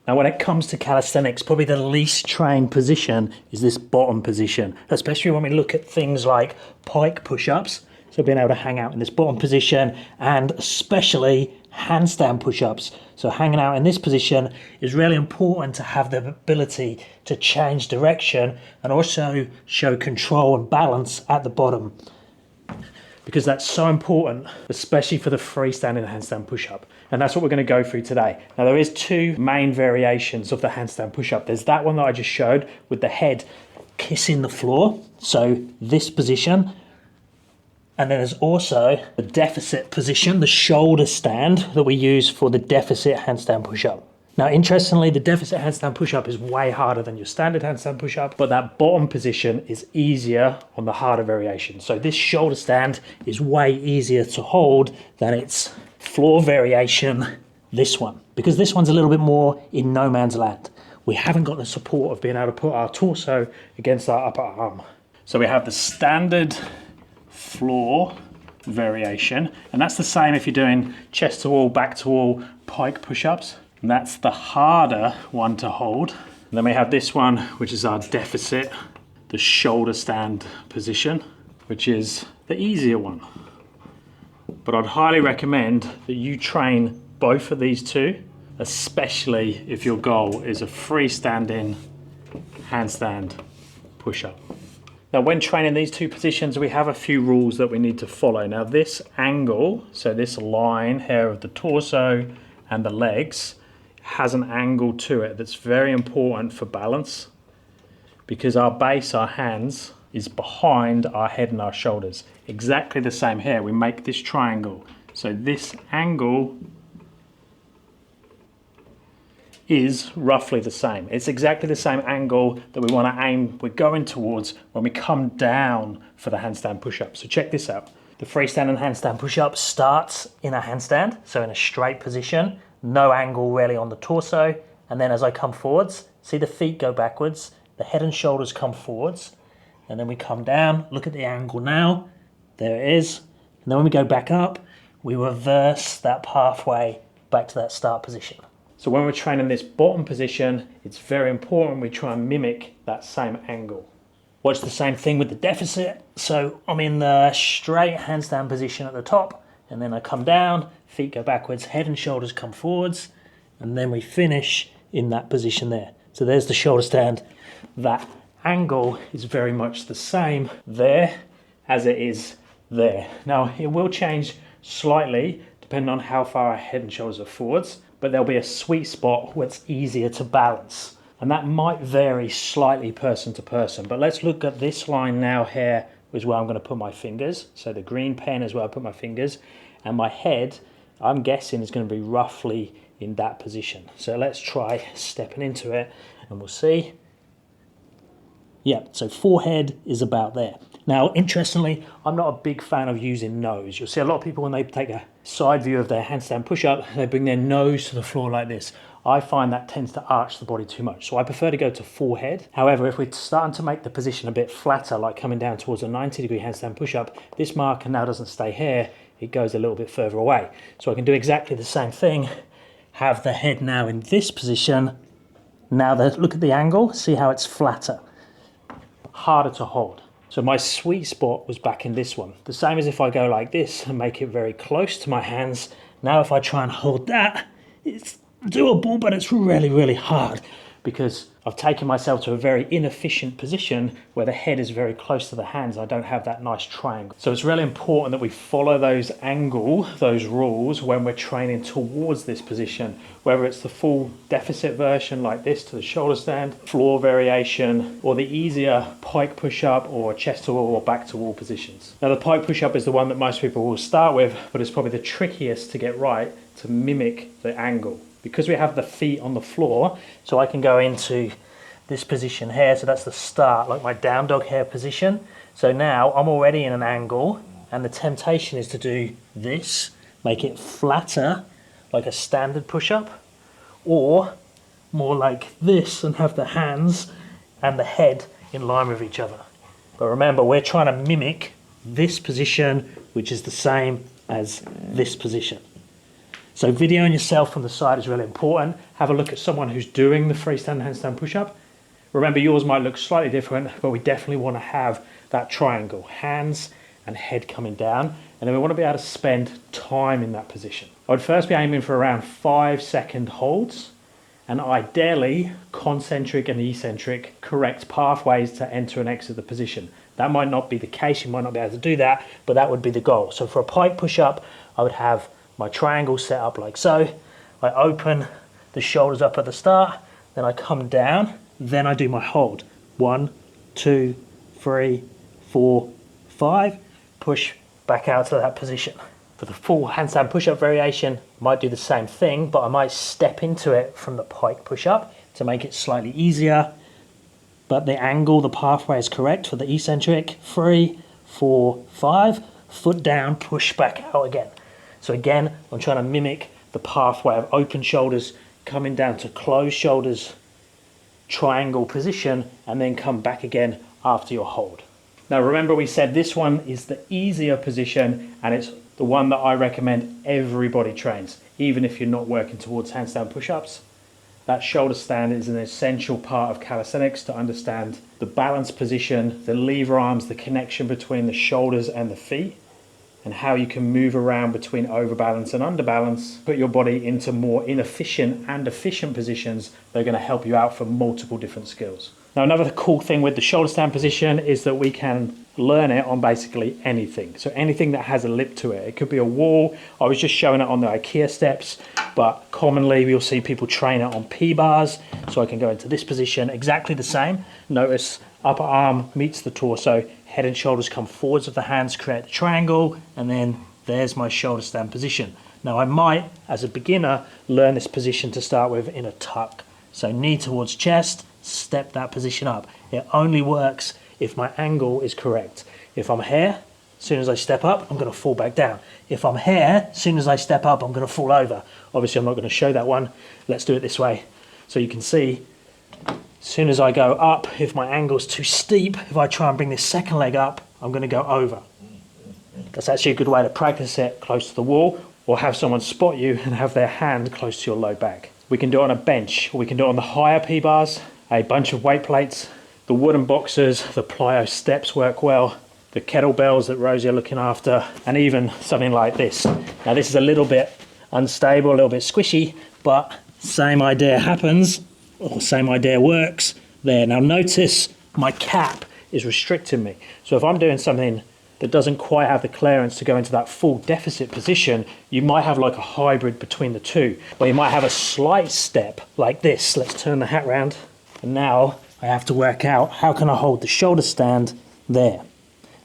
Now when it comes to calisthenics, probably the least trained position is this bottom position, especially when we look at things like pike push-ups. So being able to hang out in this bottom position, and especially handstand push-ups. So hanging out in this position is really important to have the ability to change direction and also show control and balance at the bottom, because that's so important, especially for the freestanding handstand push-up. And that's what we're going to go through today. Now there is two main variations of the handstand push-up. There's that one that I just showed with the head kissing the floor, so this position. And then there's also the deficit position, the shoulder stand that we use for the deficit handstand push-up. Now, interestingly, the deficit handstand push-up is way harder than your standard handstand push-up, but that bottom position is easier on the harder variation. So this shoulder stand is way easier to hold than its floor variation, this one, because this one's a little bit more in no man's land. We haven't got the support of being able to put our torso against our upper arm. So we have the standard floor variation, and that's the same if you're doing chest to wall, back to wall, pike push-ups. And that's the harder one to hold. And then we have this one, which is our deficit, the shoulder stand position, which is the easier one. But I'd highly recommend that you train both of these two, especially if your goal is a freestanding handstand push-up. Now when training these two positions, we have a few rules that we need to follow. Now this angle, so this line here of the torso and the legs, has an angle to it that's very important for balance, because our base, our hands, is behind our head and our shoulders. Exactly the same here. We make this triangle. So this angle is roughly the same. It's exactly the same angle that we want to aim, we're going towards when we come down for the handstand push-up. So check this out. The freestanding handstand push-up starts in a handstand, so in a straight position, no angle really on the torso, and then as I come forwards, see the feet go backwards, the head and shoulders come forwards, and then we come down, look at the angle now, there it is, and then when we go back up, we reverse that pathway back to that start position. So when we're training this bottom position, it's very important we try and mimic that same angle. Watch the same thing with the deficit. So I'm in the straight handstand position at the top, and then I come down, feet go backwards, head and shoulders come forwards, and then we finish in that position there. So there's the shoulder stand. That angle is very much the same there as it is there. Now it will change slightly depending on how far our head and shoulders are forwards, but there'll be a sweet spot where it's easier to balance. And that might vary slightly person to person, but let's look at this line now here is where I'm going to put my fingers. So the green pen is where I put my fingers, and my head, I'm guessing, is going to be roughly in that position. So let's try stepping into it and we'll see. Yeah, so forehead is about there. Now, interestingly, I'm not a big fan of using nose. You'll see a lot of people when they take a side view of their handstand push-up, they bring their nose to the floor like this. I find that tends to arch the body too much, so I prefer to go to forehead. However, if we're starting to make the position a bit flatter, like coming down towards a 90-degree handstand push-up, this marker now doesn't stay here, it goes a little bit further away. So I can do exactly the same thing, have the head now in this position. Now look at the angle, see how it's flatter, harder to hold. So my sweet spot was back in this one. The same as if I go like this and make it very close to my hands. Now if I try and hold that, it's doable, but it's really, really hard because I've taken myself to a very inefficient position where the head is very close to the hands. I don't have that nice triangle. So it's really important that we follow those rules when we're training towards this position, whether it's the full deficit version like this to the shoulder stand, floor variation, or the easier pike push-up or chest to wall or back to wall positions. Now the pike push-up is the one that most people will start with, but it's probably the trickiest to get right to mimic the angle. Because we have the feet on the floor, so I can go into this position here, so that's the start, like my down dog hair position. So now I'm already in an angle, and the temptation is to do this, make it flatter, like a standard push-up, or more like this and have the hands and the head in line with each other. But remember, we're trying to mimic this position, which is the same as this position. So videoing yourself from the side is really important. Have a look at someone who's doing the freestanding handstand push-up. Remember, yours might look slightly different, but we definitely want to have that triangle, hands and head coming down, and then we want to be able to spend time in that position. I would first be aiming for around 5-second holds, and ideally concentric and eccentric correct pathways to enter and exit the position. That might not be the case, you might not be able to do that, but that would be the goal. So for a pike push-up, I would have my triangle set up like so. I open the shoulders up at the start, then I come down, then I do my hold. 1, 2, 3, 4, 5, push back out to that position. For the full handstand push-up variation, I might do the same thing, but I might step into it from the pike push-up to make it slightly easier. But the angle, the pathway is correct for the eccentric. 3, 4, 5, foot down, push back out again. So again, I'm trying to mimic the pathway of open shoulders, coming down to closed shoulders, triangle position, and then come back again after your hold. Now remember, we said this one is the easier position, and it's the one that I recommend everybody trains, even if you're not working towards handstand push-ups. That shoulder stand is an essential part of calisthenics to understand the balance position, the lever arms, the connection between the shoulders and the feet, and how you can move around between overbalance and underbalance, put your body into more inefficient and efficient positions that are going to help you out for multiple different skills. Now, another cool thing with the shoulder stand position is that we can learn it on basically anything. So anything that has a lip to it. It could be a wall. I was just showing it on the IKEA steps, but commonly we'll see people train it on P-bars. So I can go into this position, exactly the same. Notice upper arm meets the torso, head and shoulders come forwards of the hands, create the triangle, and then there's my shoulder stand position. Now I might, as a beginner, learn this position to start with in a tuck. So knee towards chest, step that position up. It only works if my angle is correct. If I'm here, as soon as I step up, I'm gonna fall back down. If I'm here, as soon as I step up, I'm gonna fall over. Obviously, I'm not gonna show that one. Let's do it this way. So you can see, as soon as I go up, if my angle's too steep, if I try and bring this second leg up, I'm gonna go over. That's actually a good way to practice it close to the wall, or have someone spot you and have their hand close to your low back. We can do it on a bench, or we can do it on the higher P-bars, a bunch of weight plates. The wooden boxes, the plyo steps work well, the kettlebells that Rosie are looking after, and even something like this. Now this is a little bit unstable, a little bit squishy, but same idea happens, or same idea works there. Now notice my cap is restricting me. So if I'm doing something that doesn't quite have the clearance to go into that full deficit position, you might have like a hybrid between the two, where you might have a slight step like this. Let's turn the hat round. And now I have to work out how can I hold the shoulder stand there.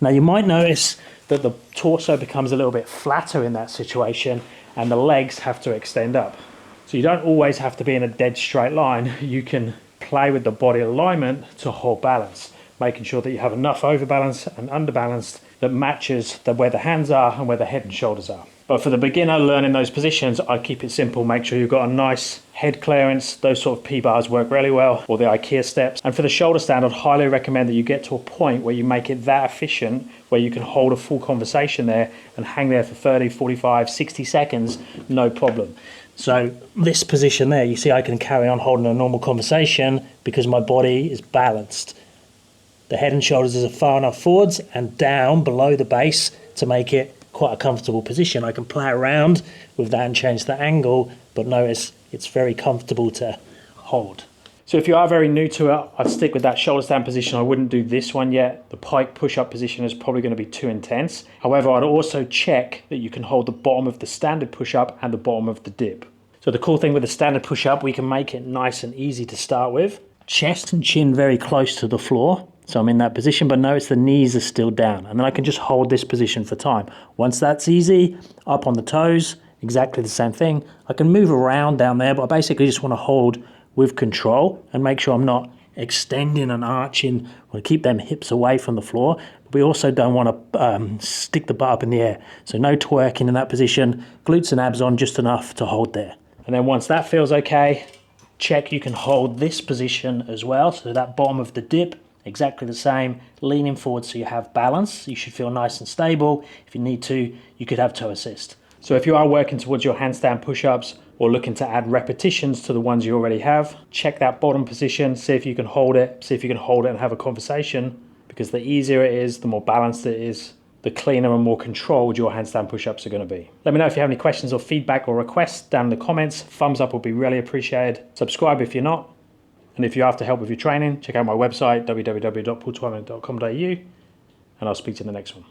Now you might notice that the torso becomes a little bit flatter in that situation and the legs have to extend up. So you don't always have to be in a dead straight line. You can play with the body alignment to hold balance, making sure that you have enough overbalance and underbalanced that matches where the hands are and where the head and shoulders are. But for the beginner learning those positions, I keep it simple. Make sure you've got a nice head clearance. Those sort of P-bars work really well, or the IKEA steps. And for the shoulder stand, I'd highly recommend that you get to a point where you make it that efficient, where you can hold a full conversation there and hang there for 30, 45, 60 seconds, no problem. So this position there, you see I can carry on holding a normal conversation because my body is balanced. The head and shoulders are far enough forwards and down below the base to make it quite a comfortable position. I can play around with that and change the angle, but notice it's very comfortable to hold. So if you are very new to it, I'd stick with that shoulder stand position. I wouldn't do this one yet. The pike push-up position is probably going to be too intense. However, I'd also check that you can hold the bottom of the standard push-up and the bottom of the dip. So the cool thing with the standard push-up, we can make it nice and easy to start with. Chest and chin very close to the floor. So I'm in that position, but notice the knees are still down. And then I can just hold this position for time. Once that's easy, up on the toes, exactly the same thing. I can move around down there, but I basically just want to hold with control and make sure I'm not extending and arching. I want to keep them hips away from the floor. But we also don't want to stick the butt up in the air. So no twerking in that position, glutes and abs on just enough to hold there. And then once that feels okay, check you can hold this position as well. So that bottom of the dip, exactly the same, leaning forward so you have balance. You should feel nice and stable. If you need to, you could have toe assist. So if you are working towards your handstand push-ups or looking to add repetitions to the ones you already have, check that bottom position, see if you can hold it, and have a conversation, because the easier it is, the more balanced it is, the cleaner and more controlled your handstand push-ups are going to be. Let me know if you have any questions or feedback or requests down in the comments. Thumbs up would be really appreciated. Subscribe if you're not. And if you're after help with your training, check out my website, www.paultwyman.com.au, and I'll speak to you in the next one.